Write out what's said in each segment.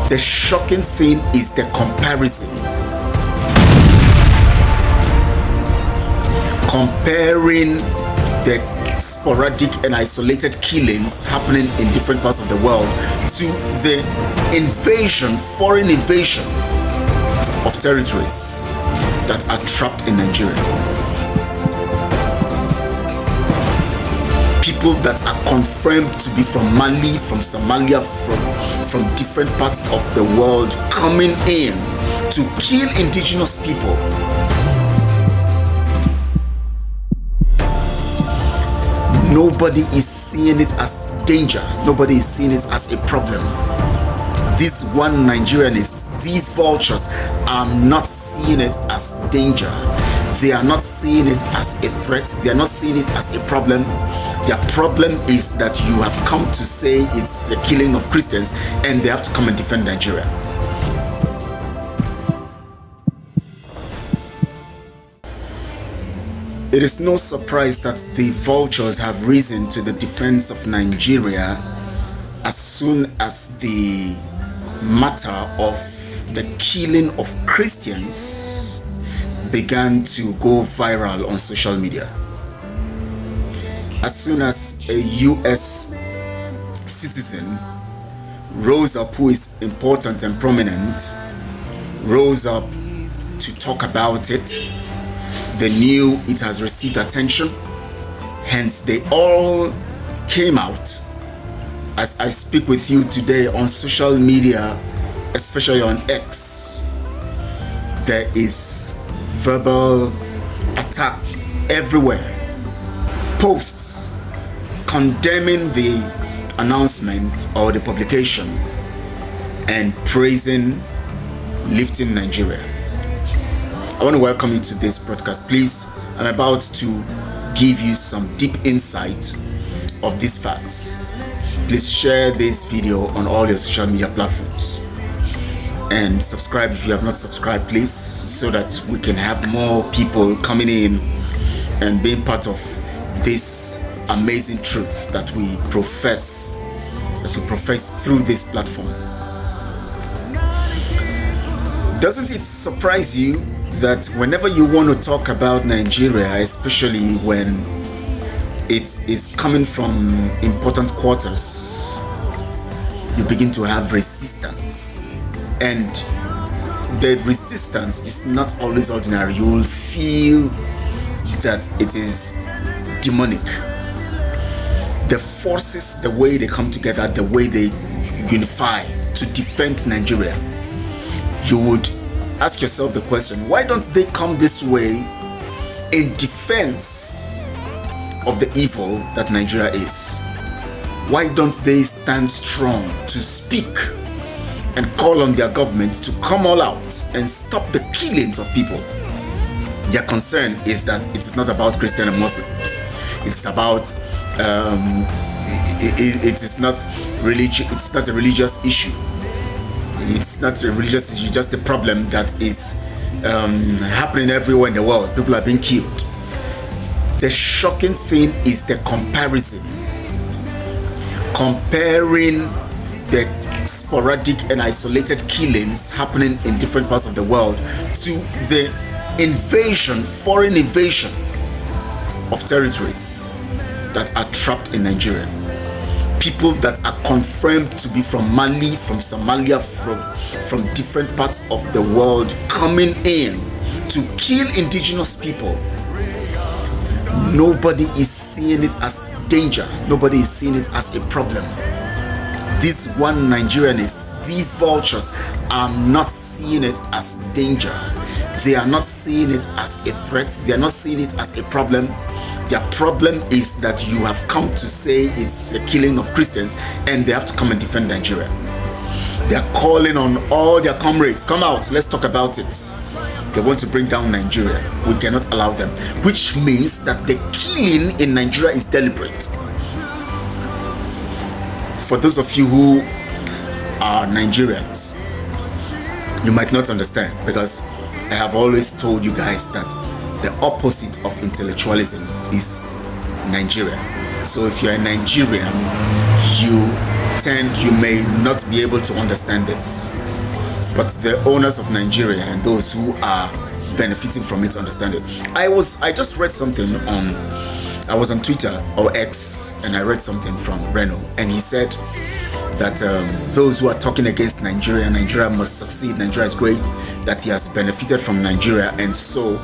The shocking thing is the comparison. Comparing the sporadic and isolated killings happening in different parts of the world to the foreign invasion of territories that are trapped in Nigeria. People that are confirmed to be from Mali, from Somalia, from different parts of the world coming in to kill indigenous people. Nobody is seeing it as danger. Nobody is seeing it as a problem. These one Nigerianists, these vultures are not seeing it as danger. They are not seeing it as a threat. They are not seeing it as a problem. Their problem is that you have come to say it's the killing of Christians and they have to come and defend Nigeria. It is no surprise that the vultures have risen to the defense of Nigeria as soon as the matter of the killing of Christians began to go viral on social media. As soon as a US citizen rose up, who is important and prominent, rose up to talk about it, they knew it has received attention. Hence, they all came out. As I speak with you today on social media, especially on X, there is verbal attack everywhere. Posts condemning the announcement or the publication and praising Lifting Nigeria. I want to welcome you to this broadcast. Please, I'm about to give you some deep insight of these facts. Please share this video on all your social media platforms and subscribe if you have not subscribed, please, so that we can have more people coming in and being part of this amazing truth that we profess through this platform. Doesn't it surprise you that whenever you want to talk about Nigeria, especially when it is coming from important quarters, you begin to have resistance? And the resistance is not always ordinary. You will feel that it is demonic. The forces, the way they come together, the way they unify to defend Nigeria, you would ask yourself the question, why don't they come this way in defense of the evil that Nigeria is? Why don't they stand strong to speak and call on their government to come all out and stop the killings of people? Their concern is that it is not about Christian and Muslims. It's about it is not religious. It's not a religious issue. It's not a religious issue. Just a problem that is happening everywhere in the world. People are being killed. The shocking thing is the comparison. Comparing the sporadic and isolated killings happening in different parts of the world to the foreign invasion of territories that are trapped in Nigeria. People that are confirmed to be from Mali, from Somalia, from different parts of the world coming in to kill indigenous people. Nobody is seeing it as danger. Nobody is seeing it as a problem. These one Nigerianists, these vultures are not seeing it as danger. They are not seeing it as a threat. They are not seeing it as a problem. Their problem is that you have come to say it's the killing of Christians and they have to come and defend Nigeria. They are calling on all their comrades, come out, let's talk about it. They want to bring down Nigeria. We cannot allow them, which means that the killing in Nigeria is deliberate. For those of you who are Nigerians, you might not understand, because I have always told you guys that the opposite of intellectualism is Nigeria. So if you're a Nigerian, you pretend you may not be able to understand this, but the owners of Nigeria and those who are benefiting from it understand it. I just read something I was on Twitter or X, and I read something from Reno, and he said that those who are talking against Nigeria must succeed, Nigeria is great, that he has benefited from Nigeria, and so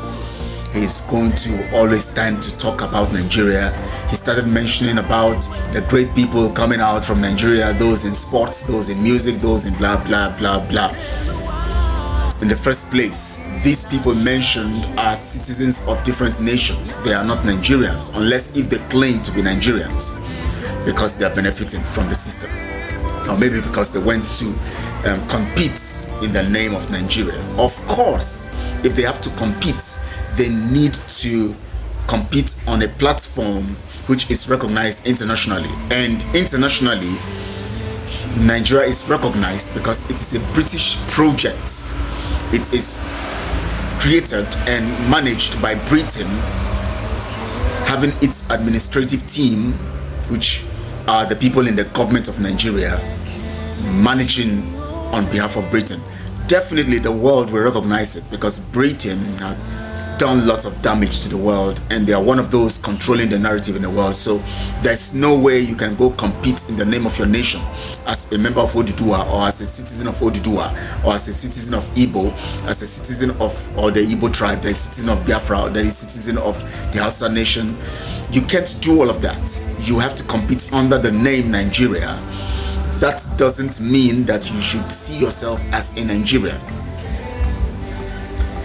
he's going to always stand to talk about Nigeria. He started mentioning about the great people coming out from Nigeria, those in sports, those in music, those in blah blah blah blah. In the first place, these people mentioned are citizens of different nations. They are not Nigerians, unless if they claim to be Nigerians, because they are benefiting from the system, or maybe because they went to compete in the name of Nigeria. Of course, if they have to compete, they need to compete on a platform which is recognized internationally. And internationally, Nigeria is recognized because it is a British project. It is created and managed by Britain, having its administrative team, which are the people in the government of Nigeria, managing on behalf of Britain. Definitely the world will recognize it, because Britain had done lots of damage to the world, and they are one of those controlling the narrative in the world. So there's no way you can go compete in the name of your nation as a member of Oduduwa, or as a citizen of Oduduwa, or as a citizen of Igbo, as a citizen of, or the Igbo tribe, the citizen of Biafra, or the citizen of the Hausa nation. You can't do all of that. You have to compete under the name Nigeria. That doesn't mean that you should see yourself as a Nigerian.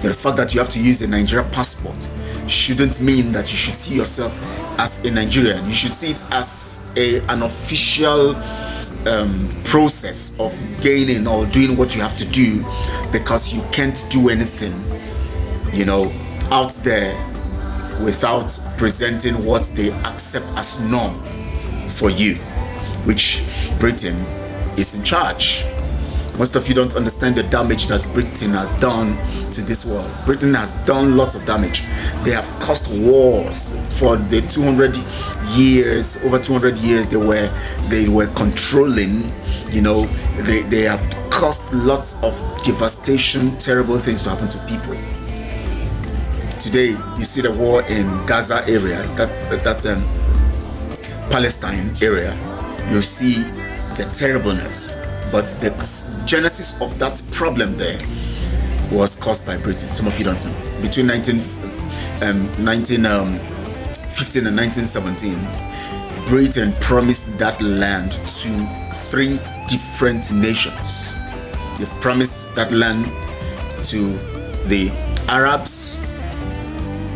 The fact that you have to use a Nigeria passport shouldn't mean that you should see yourself as a Nigerian. You should see it as an official process of gaining or doing what you have to do, because you can't do anything, out there without presenting what they accept as norm for you, which Britain is in charge. Most of you don't understand the damage that Britain has done to this world. Britain has done lots of damage. They have caused wars for the 200 years, over 200 years they were controlling. They have caused lots of devastation, terrible things to happen to people. Today, you see the war in Gaza area, that Palestine area. You see the terribleness. But the genesis of that problem there was caused by Britain. Some of you don't know. Between 1915 and 1917, Britain promised that land to 3 different nations. They've promised that land to the Arabs,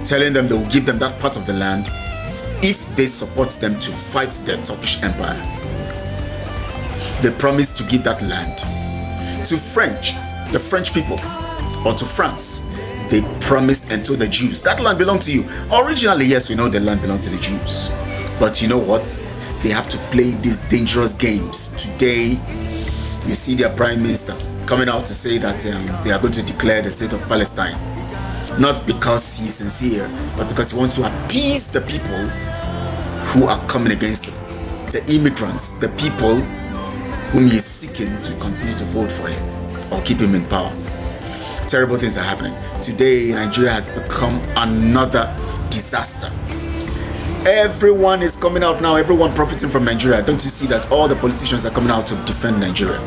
telling them they will give them that part of the land if they support them to fight the Turkish Empire. They promised to give that land to the French people, or to France. They promised, and told the Jews that land belonged to you. Originally, yes, we know the land belonged to the Jews, but you know what? They have to play these dangerous games. Today, you see their prime minister coming out to say that they are going to declare the state of Palestine, not because he's sincere, but because he wants to appease the people who are coming against him, the immigrants, the people whom he is seeking to continue to vote for him or keep him in power. Terrible things are happening. Today, Nigeria has become another disaster. Everyone is coming out now, everyone profiting from Nigeria. Don't you see that all the politicians are coming out to defend Nigeria?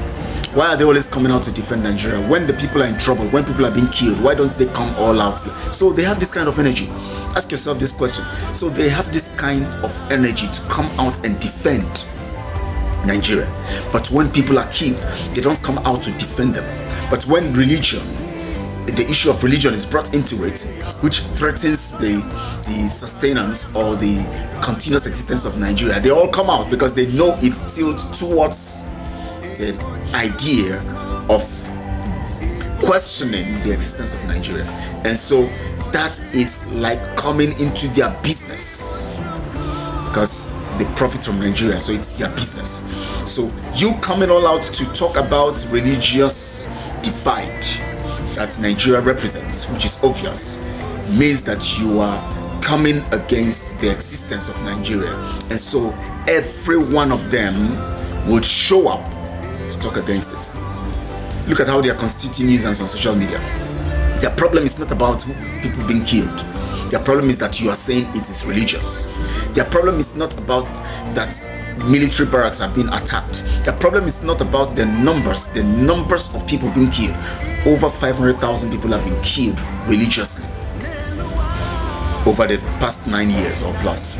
Why are they always coming out to defend Nigeria? When the people are in trouble, when people are being killed, why don't they come all out? So they have this kind of energy. Ask yourself this question. So they have this kind of energy to come out and defend Nigeria. But when people are killed, they don't come out to defend them. But when the issue of religion is brought into it, which threatens the sustenance or the continuous existence of Nigeria, they all come out because they know it tilts towards the idea of questioning the existence of Nigeria. And so that is like coming into their business, because they profit from Nigeria, so it's their business. So you coming all out to talk about religious divide that Nigeria represents, which is obvious, means that you are coming against the existence of Nigeria. And so every one of them would show up to talk against it. Look at how they are constituting nuisance on social media. Their problem is not about people being killed. Their problem is that you are saying it is religious. Their problem is not about that military barracks are being attacked. Their problem is not about the numbers of people being killed. Over 500,000 people have been killed religiously over the past 9 years or plus.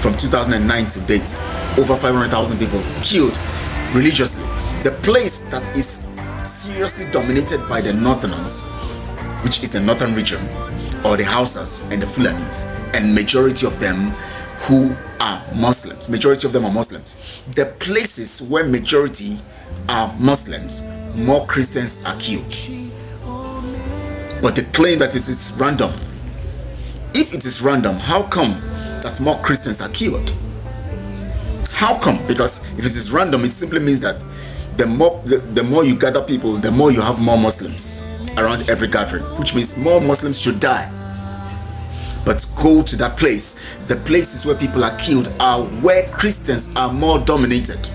From 2009 to date, over 500,000 people killed religiously. The place that is seriously dominated by the Northerners, which is the northern region, or the Hausas and the Fulanis, and majority of them who are Muslims. Majority of them are Muslims. The places where majority are Muslims, more Christians are killed. But they claim that it is random. If it is random, how come that more Christians are killed? How come? Because if it is random, it simply means that the more you gather people, the more you have more Muslims around every gathering, which means more Muslims should die. But go to that place. The places where people are killed are where Christians are more dominated.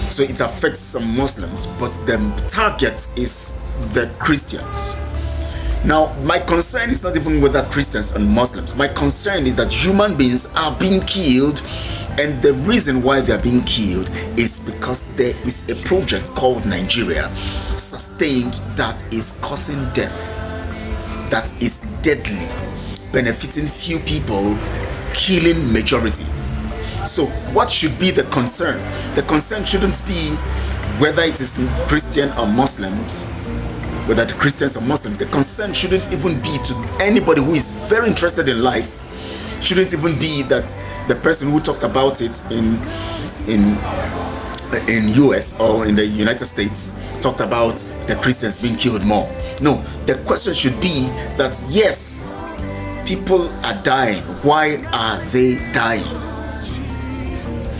So it affects some Muslims, but the target is the Christians. Now, my concern is not even whether Christians and Muslims. My concern is that human beings are being killed, and the reason why they are being killed is because there is a project called Nigeria sustained that is causing death, that is deadly, benefiting few people, killing majority. So what should be the concern? The concern shouldn't be whether it is Christian or Muslims, whether the Christians or Muslims. The concern shouldn't even be to anybody who is very interested in life. Shouldn't even be that the person who talked about it in US or in the United States talked about the Christians being killed more. No, the question should be that yes, people are dying. Why are they dying?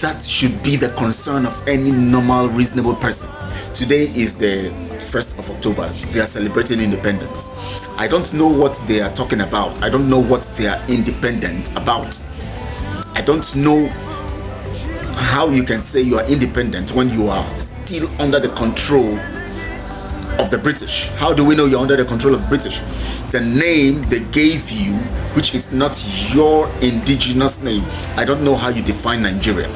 That should be the concern of any normal, reasonable person. Today is the 1st of October. They are celebrating independence. I don't know what they are talking about. I don't know what they are independent about. I don't know how you can say you are independent when you are still under the control of the British. How do we know you're under the control of British? The name they gave you, which is not your indigenous name. I don't know how you define Nigeria.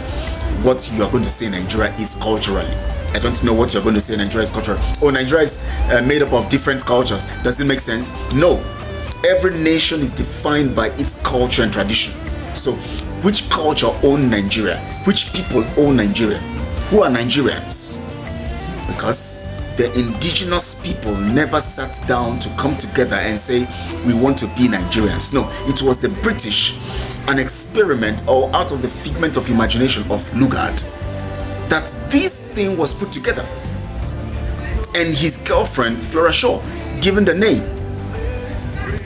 What you are going to say Nigeria is culturally. I don't know what you're going to say Nigeria is cultural. Oh, Nigeria is made up of different cultures. Does it make sense? No. Every nation is defined by its culture and tradition. So, which culture owns Nigeria? Which people own Nigeria? Who are Nigerians? Because the indigenous people never sat down to come together and say, we want to be Nigerians. No, it was the British, an experiment or out of the figment of imagination of Lugard, that this thing was put together. And his girlfriend, Flora Shaw, given the name.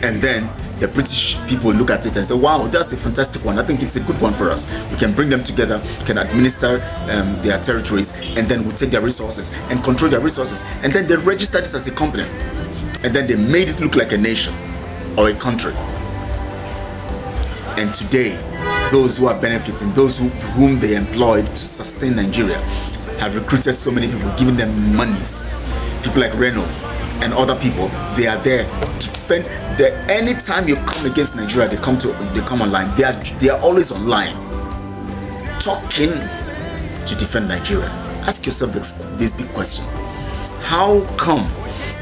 And then the British people look at it and say, wow, that's a fantastic one. I think it's a good one for us. We can bring them together, we can administer their territories, and then we take their resources and control their resources. And then they register this as a company. And then they made it look like a nation or a country. And today, those who are benefiting, those whom they employed to sustain Nigeria, have recruited so many people, giving them monies. People like Reno and other people, they are there defend. Anytime you come against Nigeria, they come online. They are always online, talking to defend Nigeria. Ask yourself this big question: how come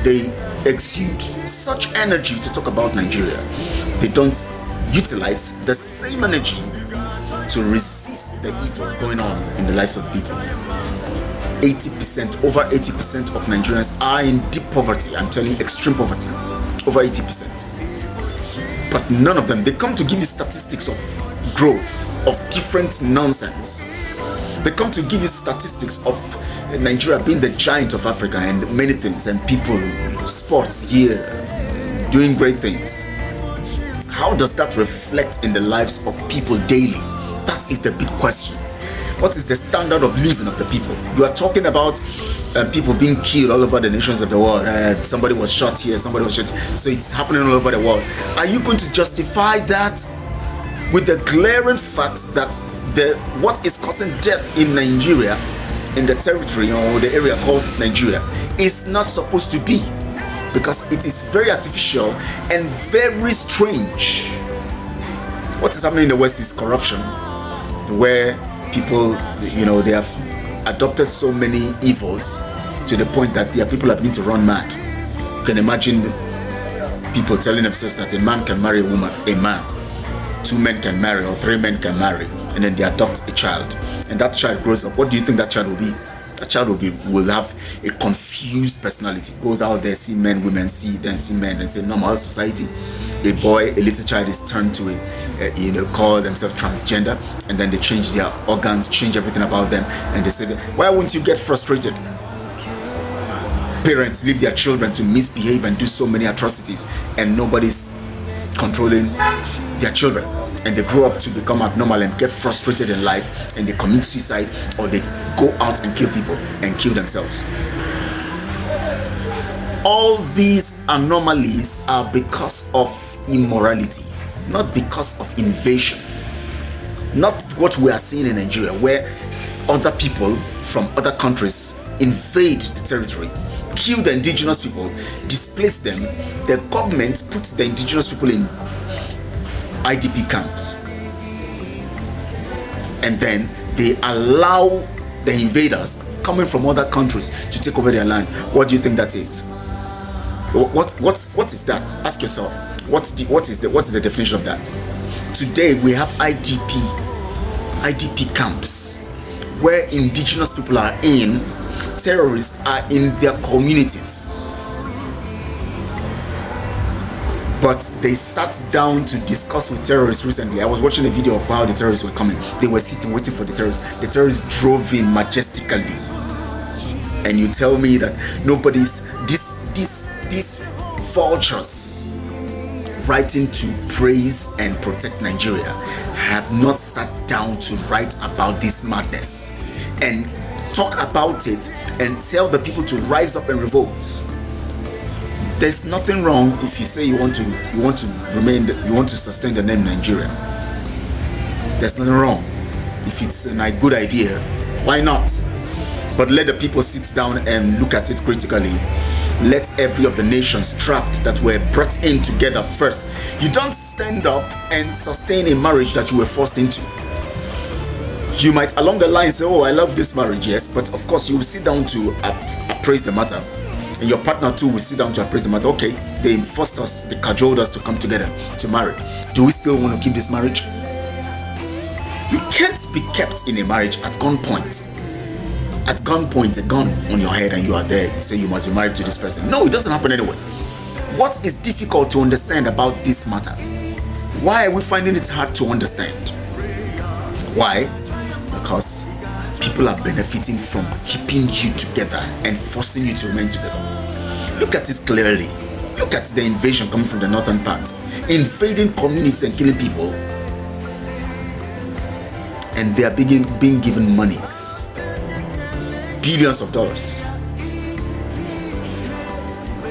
they exude such energy to talk about Nigeria? They don't utilize the same energy to resist the evil going on in the lives of people. 80%, over 80% of Nigerians are in deep poverty. I'm telling you, extreme poverty. Over 80%. But none of them, they come to give you statistics of growth, of different nonsense. They come to give you statistics of Nigeria being the giant of Africa and many things, and people, sports here, doing great things. How does that reflect in the lives of people daily? That is the big question. What is the standard of living of the people? You are talking about people being killed all over the nations of the world. Somebody was shot here, somebody was shot. So it's happening all over the world. Are you going to justify that with the glaring fact that what is causing death in Nigeria, in the territory or the area called Nigeria, is not supposed to be, because it is very artificial and very strange. What is happening in the West is corruption, where people, they have adopted so many evils to the point that their people are beginning to run mad. You can imagine people telling themselves that a man can marry a woman, a man, 2 men can marry, or 3 men can marry, and then they adopt a child, and that child grows up. What do you think that child will be? That child will have a confused personality. Goes out there, see men, women, see men, and say normal society. A boy, a little child is turned to call themselves transgender, and then they change their organs, change everything about them, and they say, why won't you get frustrated? Parents leave their children to misbehave and do so many atrocities, and nobody's controlling their children, and they grow up to become abnormal and get frustrated in life, and they commit suicide, or they go out and kill people and kill themselves. All these anomalies are because of immorality, not because of invasion. Not what we are seeing in Nigeria, where other people from other countries invade the territory, kill the indigenous people, displace them. The government puts the indigenous people in IDP camps, and then they allow the invaders coming from other countries to take over their land. What do you think that is? What is that? Ask yourself. What is the definition of that? Today we have IDP camps where indigenous people are in, terrorists are in their communities. But they sat down to discuss with terrorists recently. I was watching a video of how the terrorists were coming. They were sitting waiting for the terrorists. The terrorists drove in majestically. And you tell me that nobody's these vultures writing to praise and protect Nigeria have not sat down to write about this madness and talk about it and tell the people to rise up and revolt. There's nothing wrong if you say you want to sustain the name Nigeria. There's nothing wrong. If it's a good idea, why not? But let the people sit down and look at it critically. Let every of the nations trapped that were brought in together first. You don't stand up and sustain a marriage that you were forced into. You might along the line say, oh, I love this marriage, yes, but of course you will sit down to appraise the matter. And your partner too will sit down to appraise the matter. Okay, they forced us, they cajoled us to come together to marry. Do we still want to keep this marriage? You can't be kept in a marriage at gunpoint. At gunpoint, a gun on your head, and you are there. You say you must be married to this person. No, it doesn't happen anyway. What is difficult to understand about this matter? Why are we finding it hard to understand? Why? Because people are benefiting from keeping you together and forcing you to remain together. Look at it clearly. Look at the invasion coming from the northern part, invading communities and killing people, and they are being given monies, billions of dollars.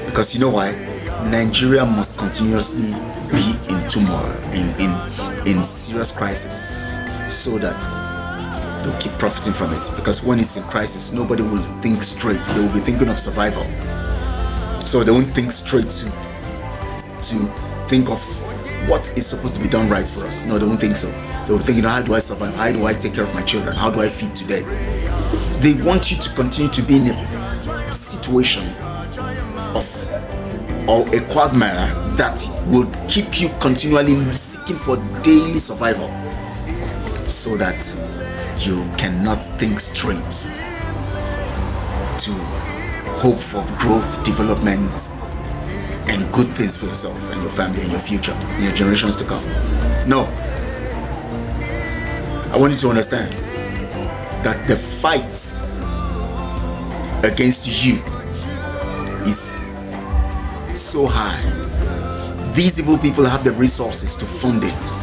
Because you know why? Nigeria must continuously be in turmoil, in serious crisis, so that they'll keep profiting from it. Because when it's in crisis, nobody will think straight. They will be thinking of survival. So they won't think straight to think of what is supposed to be done right for us. No, they won't think so. They will think, how do I survive? How do I take care of my children? How do I feed today? They want you to continue to be in a situation or a quagmire that will keep you continually seeking for daily survival, so that you cannot think straight to hope for growth, development, and good things for yourself and your family and your future and your generations to come. No. I want you to understand that the fight against you is so high. These evil people have the resources to fund it.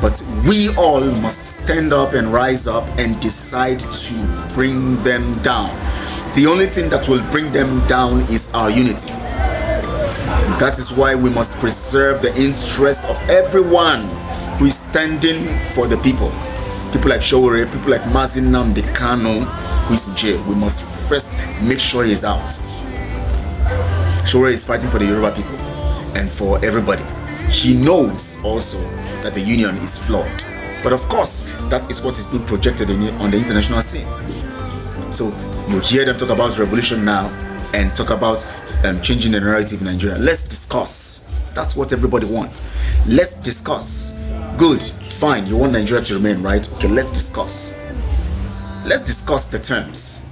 But we all must stand up and rise up and decide to bring them down. The only thing that will bring them down is our unity. That is why we must preserve the interest of everyone who is standing for the people. People like Showore, people like Mazi Nnamdi Kanu, who is in jail. We must first make sure he is out. Showore is fighting for the Yoruba people and for everybody. He knows also that the union is flawed. But of course, that is what is being projected on the international scene. So you hear them talk about revolution now and talk about changing the narrative in Nigeria. Let's discuss. That's what everybody wants. Let's discuss. Good, fine, you want Nigeria to remain, right? Okay, let's discuss. Let's discuss the terms.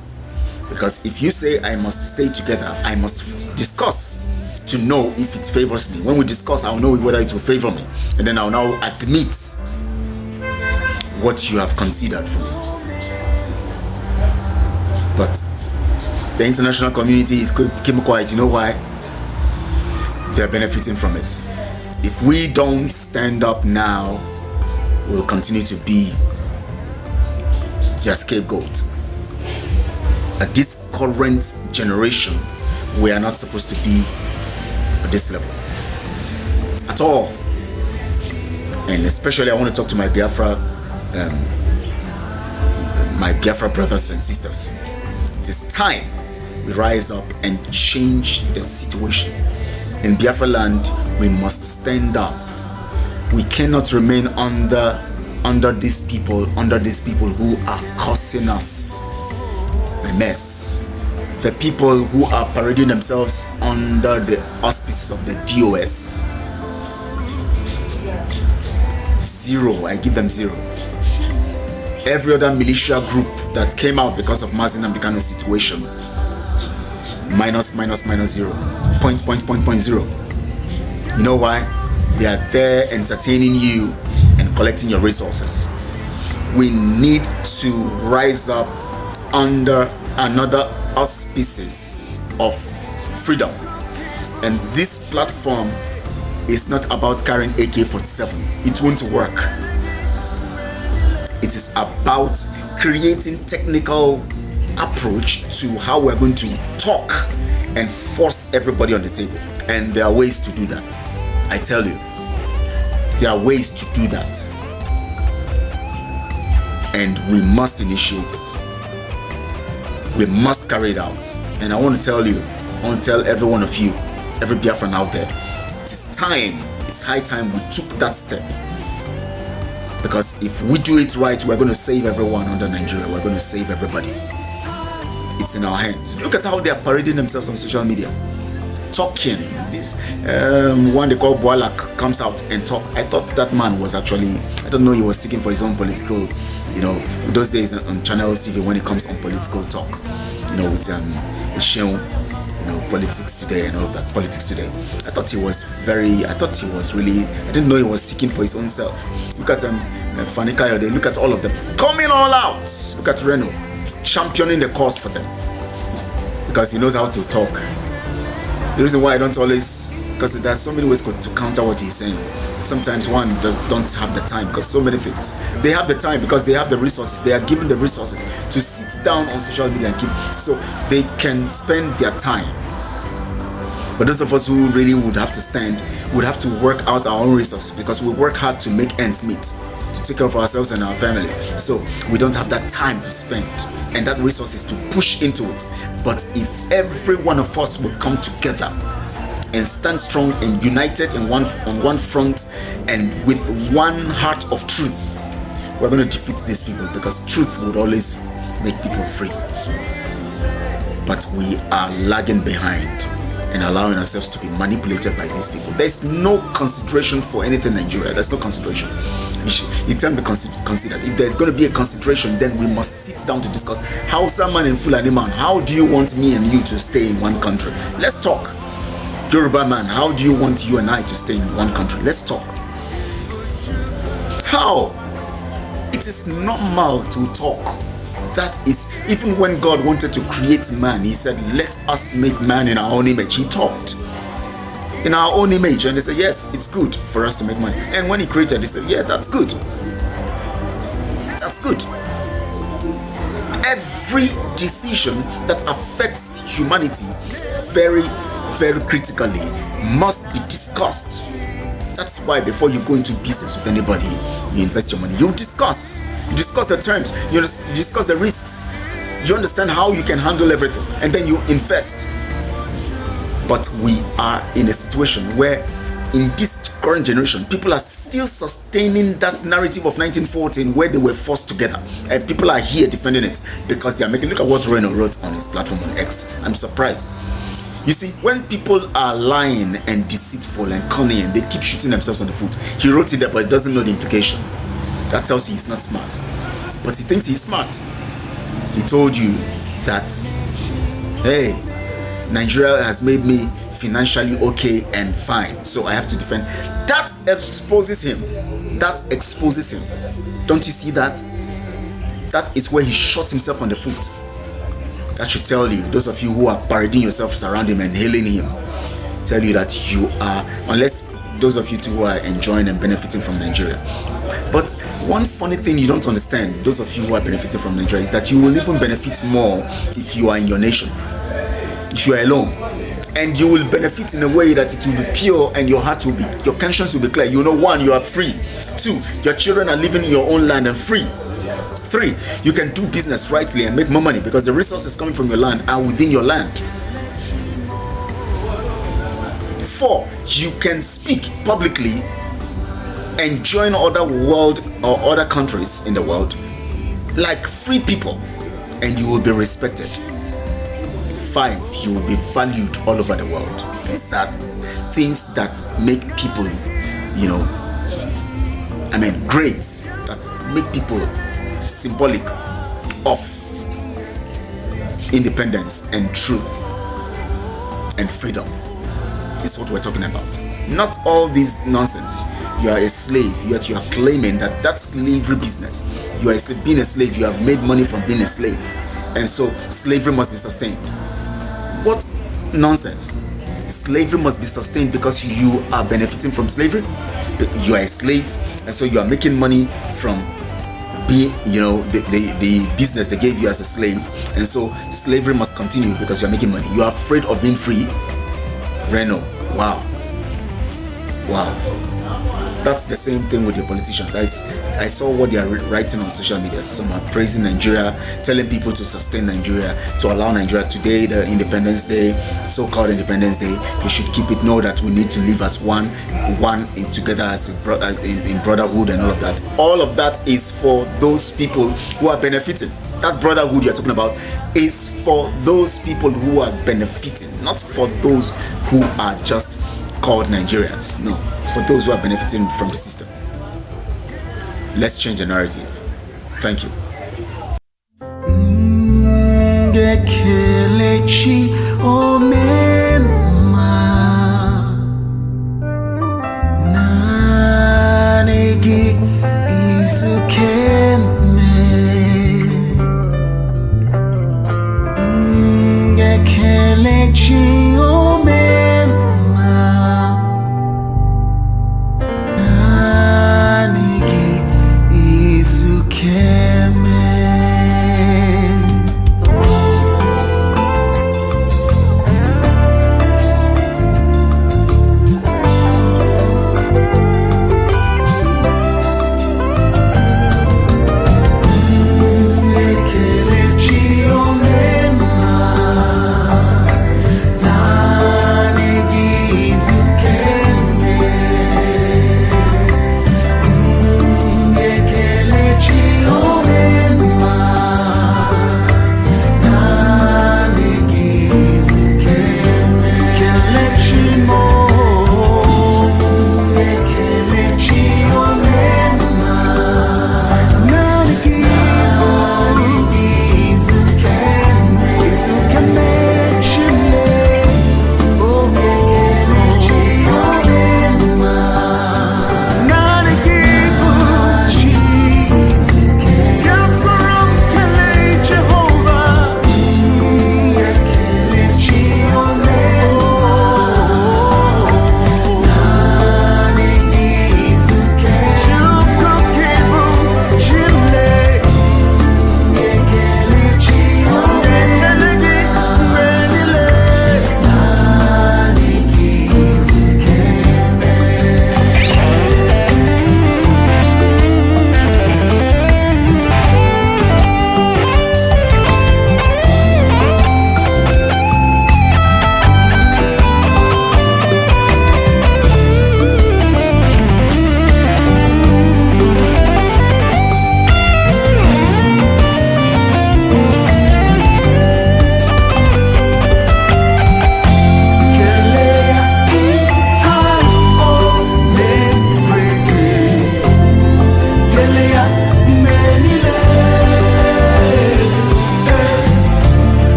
Because if you say I must stay together, I must discuss to know if it favors me. When we discuss, I'll know whether it will favor me. And then I'll now admit what you have considered for me. But the international community is keeping quiet. You know why? They're benefiting from it. If we don't stand up now, we'll continue to be their scapegoat. At this current generation, we are not supposed to be at this level at all. And especially I want to talk to my Biafra brothers and sisters. It is time we rise up and change the situation. In Biafra land, we must stand up. We cannot remain under these people who are causing us a mess. The people who are parading themselves under the auspices of the DOS. Zero, I give them zero. Every other militia group that came out because of Mazi Nnamdi Kanu's situation, minus 0, point 0. You know why? They are there entertaining you and collecting your resources. We need to rise up under another auspices of freedom. And this platform is not about carrying AK-47. It won't work. It is about creating technical approach to how we're going to talk and force everybody on the table. And there are ways to do that. I tell you, there are ways to do that. And we must initiate it. We must carry it out. And I want to tell you, I want to tell every one of you, every Biafran out there, it is time, it's high time we took that step. Because if we do it right, we're going to save everyone under Nigeria. We're going to save everybody. It's in our hands. Look at how they are parading themselves on social media. Talking. This one they call Boalak comes out and talk. I thought that man was actually, I don't know, he was seeking for his own political, those days on Channels TV when it comes on political talk, with Sheung, politics today and all of that, politics today. I thought he was really, I didn't know he was seeking for his own self. Look at Fani Kayode, look at all of them coming all out. Look at Reno championing the cause for them because he knows how to talk. The reason why I don't always, because there's so many ways to counter what he's saying. Sometimes one don't have the time because so many things. They have the time because they have the resources. They are given the resources to sit down on social media and keep, so they can spend their time. But those of us who really would have to stand, would have to work out our own resources because we work hard to make ends meet, to take care of ourselves and our families. So we don't have that time to spend and that resources to push into it. But if every one of us would come together and stand strong and united on one front and with one heart of truth, we're going to defeat these people because truth would always make people free. But we are lagging behind and allowing ourselves to be manipulated by these people. There's no consideration for anything in Nigeria. There's no consideration. It can be considered. If there's going to be a consideration, then we must sit down to discuss. Hausa man and Fulani man, how do you want me and you to stay in one country? Let's talk. Yoruba man, how do you want you and I to stay in one country? Let's talk. How? It is normal to talk. That is, even when God wanted to create man, he said, let us make man in our own image. He talked in our own image, and they said, yes, it's good for us to make man. And when he created, he said, yeah, that's good. That's good. Every decision that affects humanity very, very critically must be discussed That's why before you go into business with anybody, you invest your money. You discuss the terms, you discuss the risks, you understand how you can handle everything, and then you invest. But we are in a situation where in this current generation, people are still sustaining that narrative of 1914 where they were forced together, and people are here defending it because they are making. Look at what Reno wrote on his platform on X. I'm surprised. You see, when people are lying and deceitful and cunning, they keep shooting themselves on the foot. He wrote it there, but he doesn't know the implication. That tells you he's not smart. But he thinks he's smart. He told you that, hey, Nigeria has made me financially okay and fine, so I have to defend. That exposes him. That exposes him. Don't you see that? That is where he shot himself on the foot. That should tell you, those of you who are parading yourselves around him and hailing him, tell you that you are, unless those of you too who are enjoying and benefiting from Nigeria. But one funny thing you don't understand, those of you who are benefiting from Nigeria, is that you will even benefit more if you are in your nation, if you are alone. And you will benefit in a way that it will be pure and your heart will be, your conscience will be clear. You know, 1, you are free. 2, your children are living in your own land and free. 3, you can do business rightly and make more money because the resources coming from your land are within your land. 4, you can speak publicly and join other world or other countries in the world like free people, and you will be respected. 5, you will be valued all over the world. These are things that make people, great, that make people symbolic of independence and truth and freedom. This is what we're talking about. Not all this nonsense. You are a slave, yet you are claiming that that's slavery business. You are a slave. Being a slave, you have made money from being a slave, and so slavery must be sustained. What nonsense. Slavery must be sustained because you are benefiting from slavery. You are a slave, and so you are making money from being, the business they gave you as a slave, and so slavery must continue because you are making money. You are afraid of being free. Reno, wow. That's the same thing with your politicians. I saw what they are writing on social media. Some are praising Nigeria, telling people to sustain Nigeria, to allow Nigeria today, the Independence Day, so-called Independence Day. We should keep it. Know that we need to live as one in together as in brotherhood and all of that. All of that is for those people who are benefiting. That brotherhood you're talking about is for those people who are benefiting, not for those who are just called Nigerians. No, it's for those who are benefiting from the system. Let's change the narrative. Thank you. Kelechi